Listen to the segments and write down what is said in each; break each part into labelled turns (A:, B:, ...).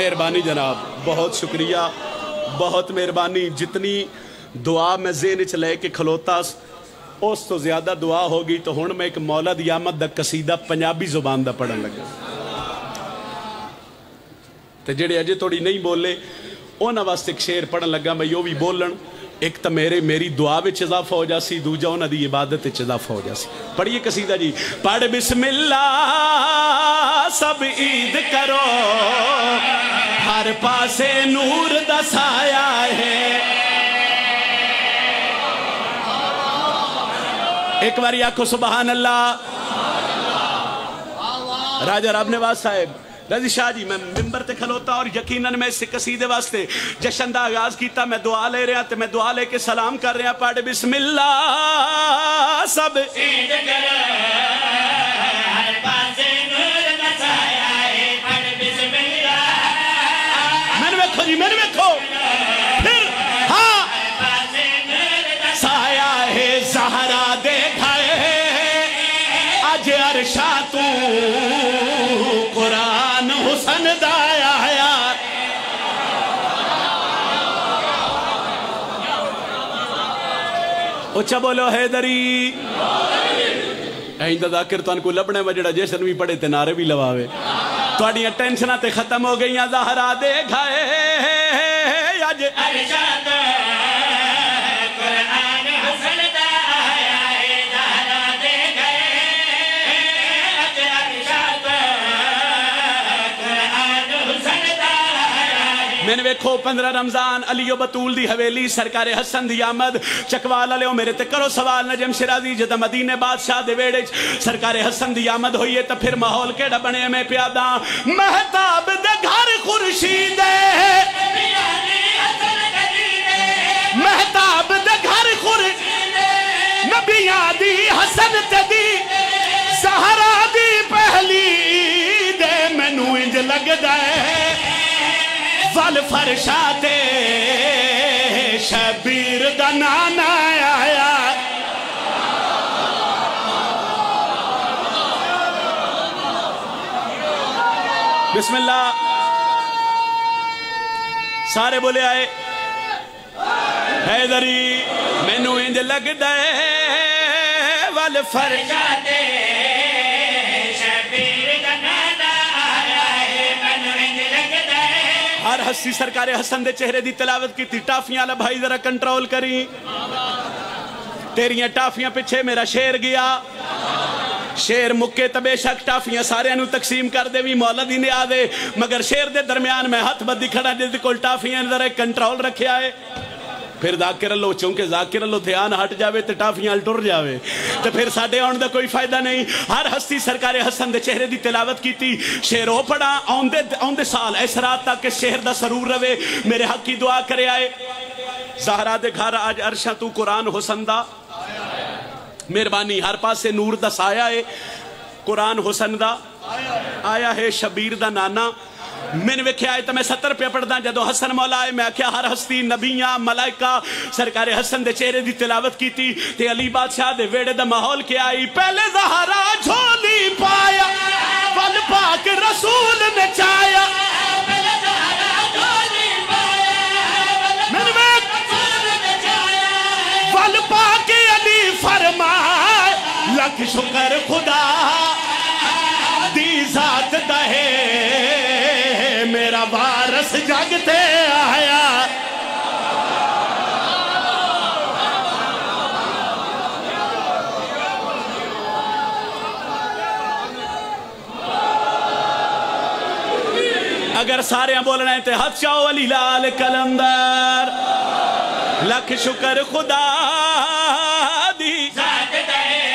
A: مہربانی جناب، بہت شکریہ، بہت مہربانی. جتنی دعا میں ذہن چ لے کے کھلوتا اس تو زیادہ دعا ہوگی. تو ہن میں ایک مولد احمد دا قصیدہ پنجابی زبان دا پڑھن لگا. تے جڑے اجے تھوڑی نہیں بولے انہاں واسطے ایک شعر پڑھن لگا میں یو بھی بولن. ایک تو میری دعا وچ اضافہ ہو جاسی، دوجا انہاں دی عبادت وچ اضافہ ہو جاسی. پڑھیے قصیدہ جی. پڑھ بسم اللہ سب عید کرو، ہر پاسے نور دا سایہ ہے. ایک باری آکھو سبحان اللہ. راجہ رب نواز صاحب رضی شاہ جی، میں ممبر تے کھلوتا اور یقیناً میں اس قصیدے واسطے جشن دا آغاز کیتا. میں دعا لے رہا تے میں دعا لے کے سلام کر رہا. پڑھ بسم اللہ سب عید کرو، ہر پاسے نور دا سایہ ہے. پڑھ بسم اللہ. میں نے ویکھو جی، میں نے ویکھو پھر ہاں سایہ ہے زہرا دے گھر اج عرشا تو قرآن حسن دایا یار. اچھا بولو حیدری. ایندا ذاکر تان کو لبنے وجڑا جیسن بھی پڑھے تے نعرے بھی لواوے. تواڈیاں ٹینشناں تے ختم ہو گئیاں. زہرا دے گھائے اج عرشا تو قرآن حسن دایا ہے. زہرا دے گھائے اج عرشا تو قرآن حسن دایا ہے. میں نے ویکھو 15 رمضان علی و بطول دی حویلی سرکار حسن دی آمد. چکوال علیہ میرے تے کرو سوال. نجم شرازی جدہ مدینے بادشاہ دے ویڑے سرکار حسن دی آمد ہوئی ہے تو پھر ماحول کیڑا بنے میں پیادا. مہتاب دے گھر خورشید مہتاب دے گھر خورشید نبیاں دی حسن تے دی زہرا دی پہلی دے مینوں انج لگدا ہے ول فرشاتے شبیر دا نانا آیا. بسم اللہ. سارے بولے آئے حیدری مینوں انج لگدا ہے ول فرشاتے شبیر دا نانا آیا ہے. مینوں انج لگدا ہے. ہر ہستی سرکار حسن دے چہرے دی تلاوت کی تھی. ٹافیاں والا بھائی ذرا کنٹرول کری. تیریاں ٹافیاں پیچھے میرا شیر گیا. شیر مکے تو بے شک ٹافیاں سارے انہوں تقسیم کر دے بھی مولد ہی نہیں آدھے. مگر شیر دے درمیان میں ہاتھ بدی کھڑا جس کول ٹافیاں ذرا کنٹرول رکھے آئے. پھر ذاکر اللہ چونکہ ذاکر اللہ دھیان ہٹ جاوے تو ٹافیاں ٹر جاوے تو پھر ساڑھے آن دا کوئی فائدہ نہیں. ہر ہستی سرکار حسن دے چہرے دی تلاوت کی تھی. شیروں پڑا آن دے سال اس رات تک کہ شہر دا سرور روے. میرے حق کی دعا کرے آئے. زہرا دے گھر آج عرشاں تو قرآن حسن دا مہربانی. ہر پاس سے نور دا سایہ ہے قرآن حسن دا آیا ہے. شبیر دا نانا میں نے ویکھیا ہے تو میں 70 پہ پڑھ دا. جدو حسن مولا ہے میں کیا ہر ہستی نبیاں ملائکہ سرکار حسن دے چہرے دی تلاوت کی تھی. تے علی بادشاہ دے ویڑے دا ماحول کیا آئی. پہلے زہرا جھولی پایا ول پاک رسول نے چایا. ول پاک علی فرمائے لکھ شکر خدا دی ذات دہے میرا وارث جگتے آیا. اگر سارے بول رہے ہیں تو ہاتھ چاہو علی لال کلندر لکھ شکر خدا دی ذات دہے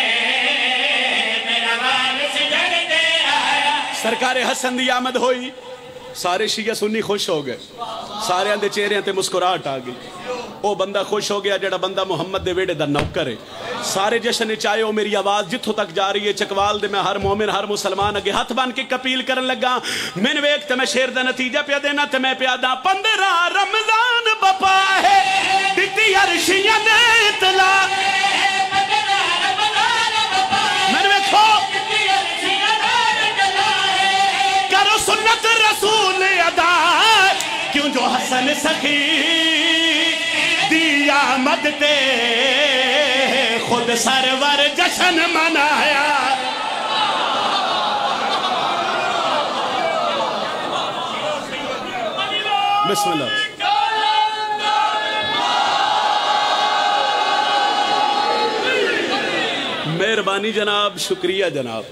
A: میرا وارث جگتے آیا. سرکار حسن دی آمد ہوئی. سارے شیعہ سنی خوش ہو گئے. سارے اندے چہرے تے مسکراہٹ آ گئی. او بندہ خوش ہو گیا جڑا بندہ محمد دے ویڑے دا نوکر ہے. سارے جشن چاہے ہو میری آواز جتھوں تک جا رہی ہے. چکوال دے میں ہر مومن ہر مسلمان اگے ہاتھ بان کے کپیل کرن لگا. میں نے ویک تے میں شیر دا نتیجہ پیا دینا تے میں پیا دا 15 رمضان بپا ہے دتی عرشیاں نے اطلاع. میں نے ویکھو کرو سنت رسول ادا حسن سخی دی آمد تے خود سرور جشن منایا بسم اللہ مہربانی جناب شکریہ جناب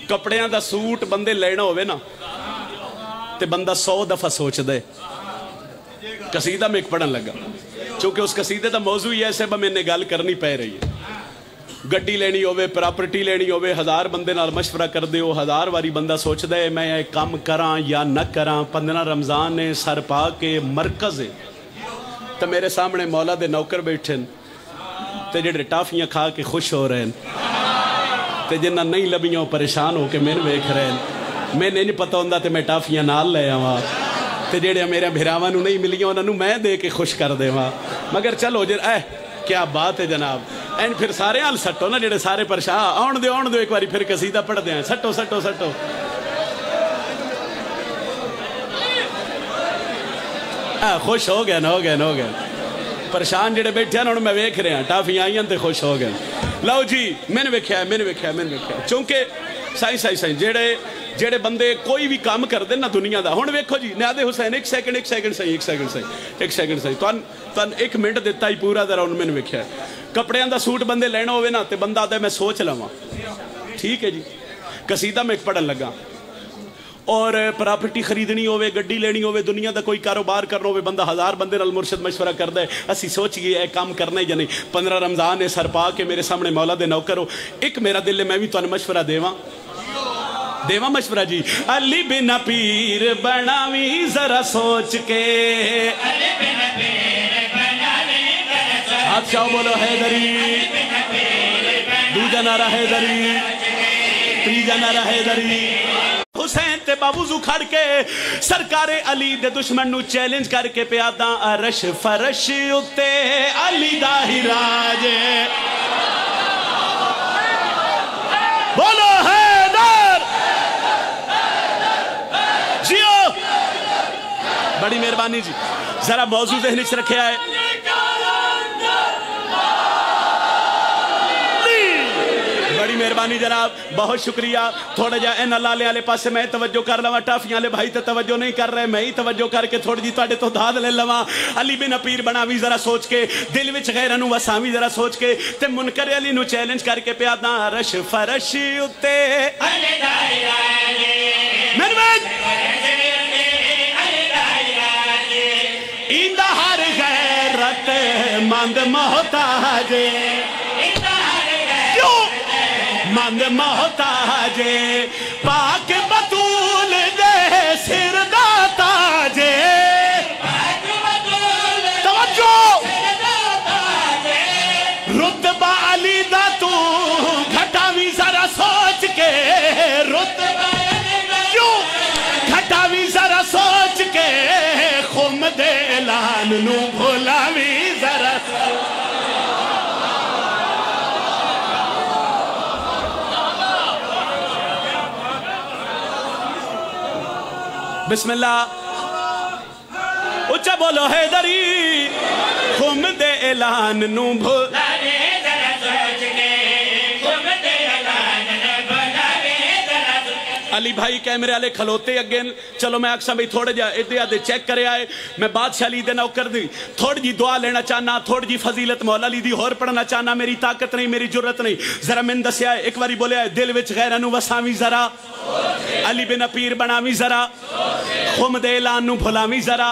A: کپڑیاں دا سوٹ بندے لینا ہوئے نا تے بندہ 100 دفعہ سوچ دے قصیدہ میں ایک پڑھن لگا چونکہ اس قصیدے دا موضوع یہ ہے میں نے گل کرنی پہ رہی ہے گڈی لینی ہوئے پراپرٹی لینی ہوئے 1000 بندے نال مشورہ کر دے ہو 1000 واری بندہ سوچ دے میں یہ کام کراں یا نہ کراں 15 رمضان نے سر پا کے مرکز ہے تو میرے سامنے مولا دے نوکر بیٹھے تے جڑے ٹافیاں کھا کے خوش ہو رہے ہیں تے جنہ نہیں لبیاں پریشان ہو کے میں ویکھ رہے ہیں میں نہیں پتہ ہوندہ تے میں ٹافیاں نال لے آواں تے جڑے میرے بھراواں نو نہیں ملیاں انہاں نو میں دے کے خوش کر دیواں مگر چلو کیا بات ہے جناب این پھر سارے حال سٹو نا جڑے سارے پریشان آن دو ایک باری پھر قصیدہ پڑھ دیں سٹو سٹو سٹو خوش ہو گئے ہو گئے پریشان جڑے بیٹھے ہیں انہوں میں ویکھ رہے ہیں ٹافیاں آئیں تے خوش ہو گئے لو جی میں نے ویکھیا چونکہ سائیں جڑے بندے کوئی بھی کام کر دیں نا دنیا دا ہون ویکھو جی نیادے حسین ایک سیکنڈ سہی تن ایک منٹ دیتا ہی پورا در ان میں نے ویکھیا کپڑیاں دا سوٹ بندے لینا ہوئے نا تے بندہ آدھا میں سوچ لواں ٹھیک ہے جی قصیدہ میں ایک پڑھن لگا اور پراپرٹی خریدنی ہوئے گڈی لینی ہوئے دنیا دا کوئی کاروبار کرنا ہوئے بندہ 1000 بندے نال مرشد مشورہ کر دے اسی سوچئے اے کام کرنا ہی یا نہیں 15 رمضان نے سر پا کے میرے سامنے مولا دے نوکر ہو ایک میرا دل ہے میں بھی تو مشورہ دیواں مشورہ جی علی بن پیر بناوی ذرا سوچ کے ہاتھ شاہ بولو حیدری دوجہ نعرہ حیدری تریجہ نعرہ حیدری حسین تے باوضو کھڑ کے سرکار علی دے دشمن نو چیلنج کر کے پیاداں عرش فرش اتے علی دا ہی راج بولو حیدر جیو بڑی مہربانی جی ذرا موضوع ذہنی سے رکھے آئے بڑی مہربانی جناب بہت شکریہ تھوڑا جا این اللہ لے آلے پاسے میں توجہ کر لواں ٹافیاں لے بھائی تے توجہ نہیں کر رہے میں ہی توجہ کر کے تھوڑی جی تواڈے تو دھاد لے لواں علی بن پیر بناوی ذرا سوچ کے دل وچ غیراں نو وساوی ذرا سوچ کے تے منکر علی نو چیلنج کر کے پیاداں عرش فرش اتے ایندہ ہر غیرت مند محتاج مند محتاج پاک بطول دے سر دا تاج توجہ رتبہ علی دا تو گھٹاوی ذرا سوچ کے رتبہ کیوں گھٹاوی ذرا سوچ کے خم دے اعلان نو بھولاوی ذرا بسم اللہ اچھا بولو حیدری خم دے اعلان نو بھولاوی ذرا سوچ کے خم دے اعلان نو بھولاوی ذرا علی بھائی کیمرے والے کھلوتے اگین چلو میں اکثر بھائی تھوڑے جا ادھے آدھے چیک کرے آئے میں بادشاہ لی دے نوکر دی تھوڑی جی دعا لینا چاہنا تھوڑی جی فضیلت مولا لی دی اور پڑھنا چاہنا میری طاقت نہیں میری جرت نہیں ذرا من دسے آئے ایک باری بولے آئے دل وچ غیرانو وساوی ذرا علی بن پیر بناوی ذرا خم دے اعلان نو بھلاوی ذرا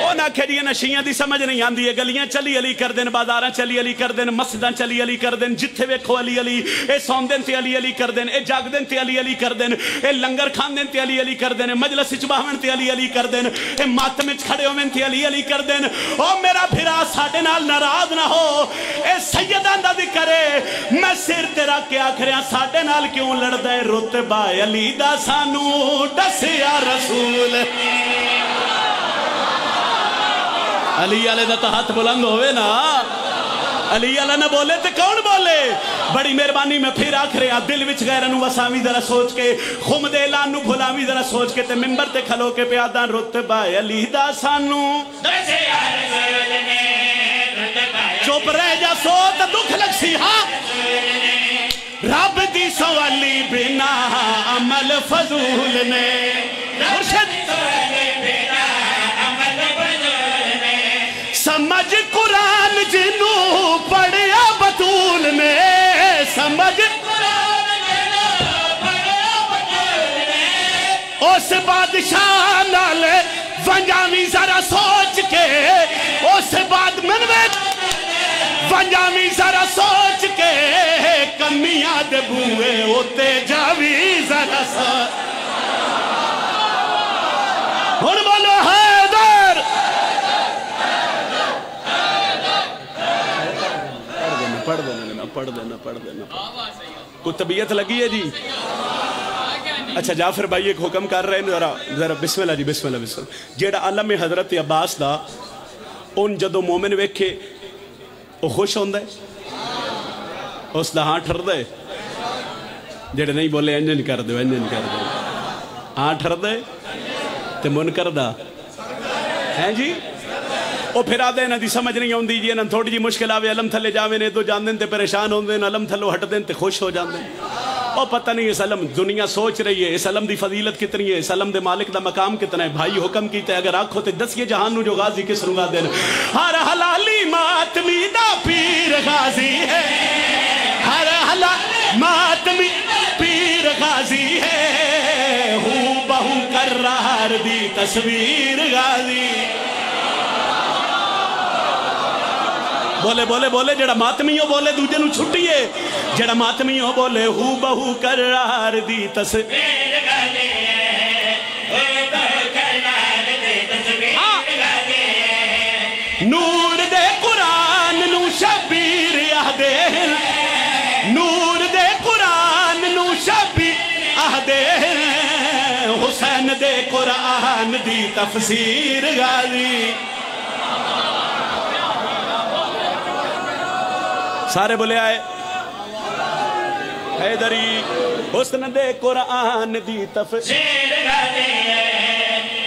A: او نہ کھڑی نشیاں دی سمجھ نہیں آندی ہے گلیاں چلی علی کر دین بازاراں چلی علی کر دین مسجداں چلی علی کر دین جتھے ویکھو علی علی اے سون دین تے علی علی کر دین اے جاگ دین تے علی علی کر دین اے لنگر کھان دین تے علی علی کر دین مجلس وچ باہن تے علی علی کر دین اے ماتم وچ کھڑے ہوویں تے علی علی کر دین او میرا بھرا ساڈے نال ناراض نہ ہو اے سیداں دا ذکر ہے میں سر تے رکھ کے آکھریاں ساڈے نال کیوں لڑدا اے رتبہ علی دا سانو دسیا رسول علی علیہ دا تو ہاتھ بلند ہوئے نا علی علیہ نہ بولے تو کون بولے بڑی مہربانی میں پھر آکھ رہا دل وچ غیرہ نو وساوی ذرا سوچ کے خم دے اعلان نو بھلاوی ذرا سوچ کے تے ممبر تے کھلو کے پیادہ رتبہ علی دا سانو چپ رہ جا سوت دکھ لگ سی ہاں رب دی سوالی بنا عمل فضول نے مرشد سمجھ قرآن جنوں پڑھیا بطول نے سمجھ اس بادشاہ نالے ونجاوی ذرا سوچ کے اس بعد منوے ونجاوی ذرا سوچ کے کمیاں دے بوئے ہوتے جاوی ذرا سوچ ہن بولو حیدر پڑھ دینا کوئی طبیعت لگی ہے جی اچھا جعفر بھائی ایک حکم کر رہے ہیں ذرا بسم اللہ جی بسم اللہ جیڑا علم حضرت عباس دا ان جدو مومن ویکھے وہ خوش ہوندہ ہے اس دا ہاں ٹھر دے جیڑے نہیں بولے انجن کر دے ہاں ٹھر دے تے منکر دا ہیں جی وہ پھر آدھے نا دی سمجھ نہیں ہوندی جی نا تھوڑی جی مشکل آوے علم تھلے جاوے نے تو جان دیں تے پریشان ہوندے نا علم تھلو ہٹ دیں تے خوش ہو جان دیں وہ پتہ نہیں اس علم دنیا سوچ رہی ہے اس علم دی فضیلت کتنی ہے اس علم دے مالک دا مقام کتنا ہے بھائی حکم کیتے اگر آنکھوں تے دس یہ جہان نو جو غازی کس رنگا دین ہر حلالی ماتمی دا پیر غازی ہے ہر حلالی ماتمی پیر غازی ہے ہوں بہوں کرار دی تصویر غازی بولے بولے بولے جڑا ماتمی ہو بولے دوجے نو چھٹی ہے جڑا ماتمی ہو بولے ہو بہو کرار دی تصویر غازی نور دے قرآن نو شبیر آہدے نور دے قرآن نو شبیر آہدے حسین دے قرآن دی تفسیر غازی سارے بولے آئے حیدری حسن دے قرآن دی تفسیر غازی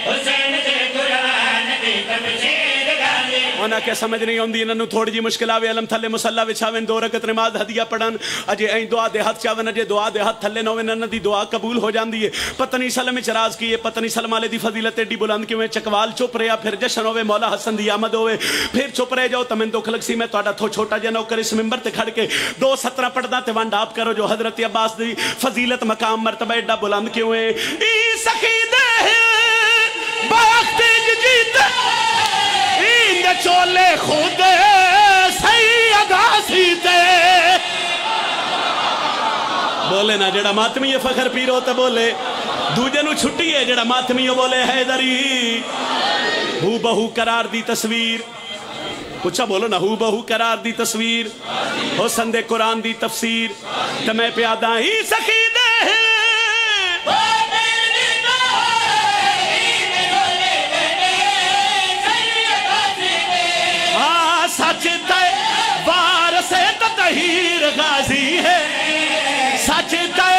A: حسین دے قرآن دی تفسیر غازی انہاں کیا سمجھ نہیں ہوندی انہوں تھوڑی جی مشکل آوے علم تھلے مسلح وچھاویں 2 رکعت نماز ہدیہ پڑھن اجے این دعا دے ہاتھ چاویں اجے دعا دے ہاتھ تھلے نویں انہاں دی دعا قبول ہو جاندی ہے پتہ نہیں سلم اعتراض کیے پتہ نہیں سلم والے دی فضیلت ایڈی بلند کیوں چکوال چپ رہیا پھر جشن ہوے مولا حسن دی آمد ہوے پھر چپ رہ جاؤ تمہیں دکھ لگ سی میں تہاڈا تھو چھوٹا جا نوکر اس منبر تے کھڑ کے 2 سطرہ پڑھدا تے ونڈ آپ کرو جو حضرت عباس دی فضیلت مقام مرتبہ ایڈا بلند کیوں ہے ای سخی دے باخت جیت چولے خود سید آسیتے بولے نا جڑا ماتمی فخر پیر ہوتا بولے دوجے نو چھٹی ہے جڑا ماتمی ہو بولے حیدری ہو بہو قرار دی تصویر پوچھا بولو نا ہو بہو قرار دی تصویر حسن دے قرآن دی تفسیر تمہیں پیادہ ہی سخی دے سچ تے وارث تطہیر غازی ہے سچ تے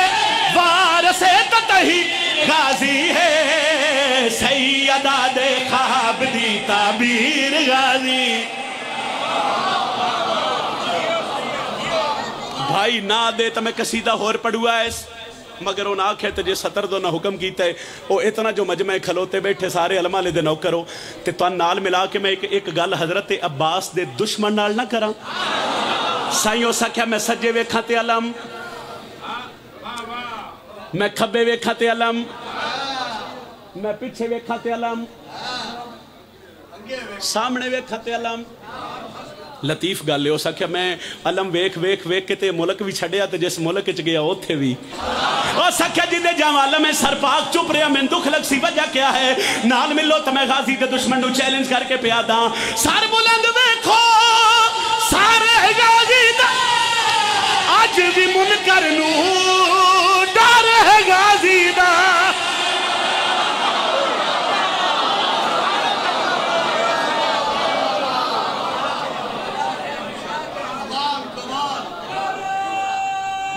A: وارث تطہیر غازی ہے سیدہ دے خواب دی تعبیر غازی بھائی نہ دے تو میں قصیدہ ہور پڑھوا ہے مگر وہ نہ آکھے تو جے ستر دو نہ حکم کیتا ہے وہ اتنا جو مجمع کھلوتے بیٹھے سارے علماء لے دے نو کرو تے تو نال ملا کے میں ایک گل حضرت عباس دے دشمن نال نہ کرا سائیوں سکھیا میں سجے ویکھاں تے علم میں کھبے ویکھاں تے علم میں پیچھے ویکھاں تے علم سامنے ویکھاں تے علم لطیف گل ہو سکیا میں علم ویکھ ویکھ ویکھ کے تے ملک بھی چھڑیا تے جس ملک چ گیا اوتھے بھی او سکیا جی دے جاواں علم سر پاک چپ رہیا میں دکھ لگ سی وجہ کیا ہے نال ملو تے میں غازی دے دشمن نو چیلنج کر کے پیا داں سر بلند ویکھو سارے غازی دا اج بھی منکر نو ڈر ہے غازی دا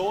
A: 2